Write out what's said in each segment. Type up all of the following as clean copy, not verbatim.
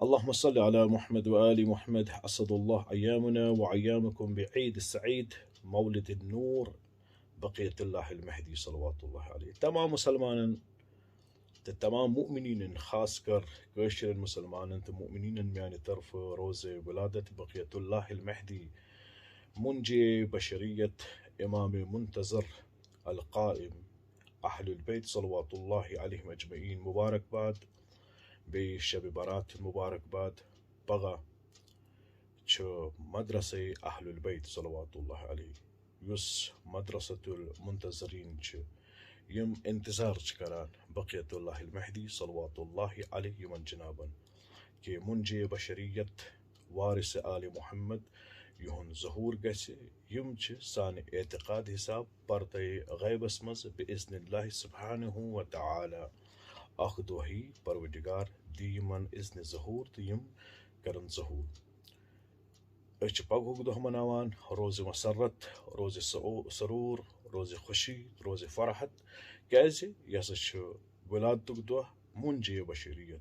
اللهم صل على محمد وآل محمد. أسعد الله أيامنا وأيامكم بعيد السعيد، مولد النور، بقية الله المهدي صلوات الله عليه. تمام مسلمان، تمام مؤمنين، خاص كر كشر مسلمان، انت مؤمنين يعني طرف روزة ولادة بقية الله المهدي، منجي بشرية، إمام منتظر، القائم، أهل البيت صلوات الله عليهم أجمعين. مبارك باد بشب برات، مبارك باد بغى شو مدرسة أهل البيت صلوات الله عليه، يس مدرسة المنتظرين يم انتظار كران بقية الله المهدي صلوات الله عليه يمن جنابا كي منجي بشرية وارث آل محمد يهون ظهور قسي يمش سان اعتقاد حساب برتي غيب اسمز بإذن الله سبحانه وتعالى. أخذوهي پروردگار ديمن إذن ظهور تيم کرن ظهور. أش پاگوك دو مناوان روز مسرت، روز سرور، روز خوشي، روز فرحت. كازي يسش ولادتك دو منجي بشرية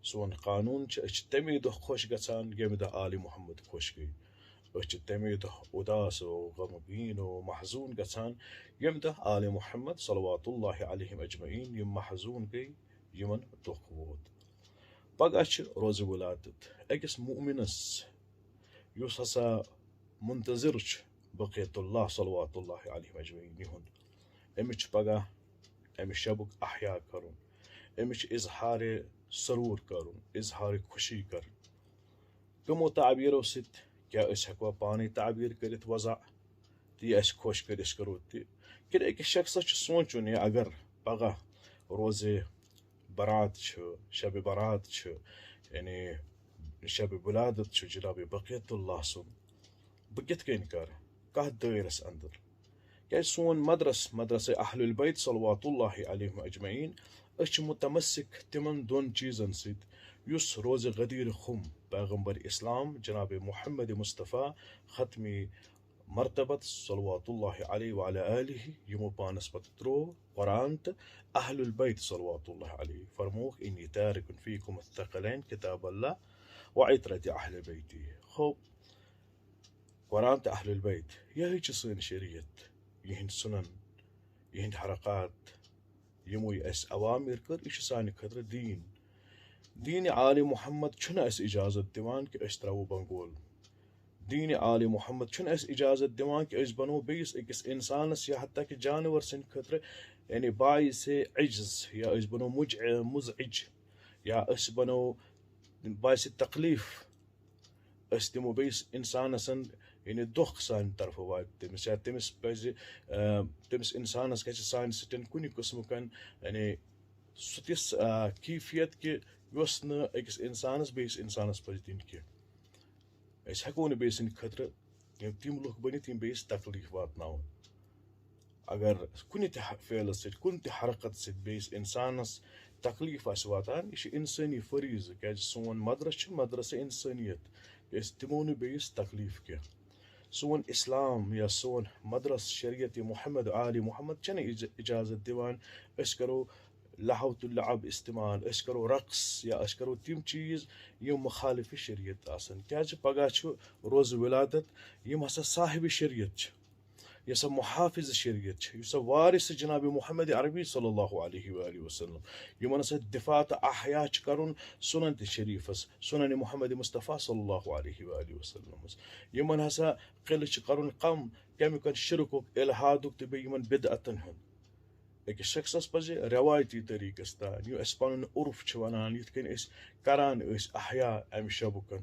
سون قانون اش تمي دو خوش گسان يمدا آل محمد خوش گي. اش تمي دو وداس وغمگين ومحزون گسان يمدا آل محمد صلوات الله عليهم أجمعين يم محزون گي يمن دخوت. پاگاش روز ولادت اكس مؤمنس يوس هسا منتظرش بقية الله صلوات الله عليهم أجمعين يهون امش بقى امش شبك أحياء كرون، امش إظهار سرور كرون، إظهار خوشي كرون. كمو تعبيرو ست كيا اس هكوا باني تعبير كرت وضع تي اس خوش كرش كروتي كده اك الشخص سونچون يا اگر بقى روزي برات شب برات يعني شب ولادت جنابي بقية الله سون بقيت كين كار كه دايرس اندر كي سون مدرسة أهل البيت صلوات الله عليهم أجمعين اش متمسك تمن دون چیزن سيد يس روز غدير خم پیغمبر اسلام جناب محمد مصطفى ختمي مرتبة صلوات الله عليه وعلى آله يمو بانس بتترو قرآن أهل البيت صلوات الله عليه فرموك إني تارك فيكم الثقلين كتاب الله وعترة أهل بيتي. خب قرآن أهل البيت يهيج صين شريعة يهن سنن يهن حركات يمو يأس أوامر كر إيش ساني كدر دين آل محمد شنا أس إجازة ديوان كي أشتراو بنقول دين آل محمد شنا أس إجازة ديوان كي أش بنو بيس إكس إنسان يا حتى كي جانور سن كدر يعني باعث عجز يا أش بنو مزعج يا أش بنو باعث التقليف استمو بيس إنسان سن يعني دخ سان طرف واد تمس يا تمس بيز تمس إنسان كيس سان ستن كوني قسم كان يعني ستيس كيفية كي يوسنا إكس إنسانس بيس إنسانس بجدين كي إيش هكون بيسن خطر يعني تيم لوك بني تيم بيس تكليف واتناون. أجر كنت فعل سد كنت حركة سد بيس إنسانس تكليف أسواتان إيش إنساني فريز كأج سون مدرسة إنسانية استمون بيس تكليف كي سون إسلام يا سون مدرسة شريعة محمد آل محمد كان إجازة ديوان أشكروا لهو اللعب استعمال أشكروا رقص يا أشكروا تيم چیز يوم مخالف الشريعة آسن كاج پگاچو روز ولادت يوم هسا صاحب الشريعة يسا محافظ الشريعة يسا وارث جناب محمد عربي صلى الله عليه وآله وسلم يوم نسا دفاع أحياء كرون سنن الشريفة سنن محمد مصطفى صلى الله عليه وآله وسلم يوم هسا قلش قرون قام كم يكون شركك إلحادك تبي يمن بدعة أكيد شخص بزي روايتي طريقة ستان يو اسبانون عرف چوانان يتكن اس كران اس أحياء أم شبكن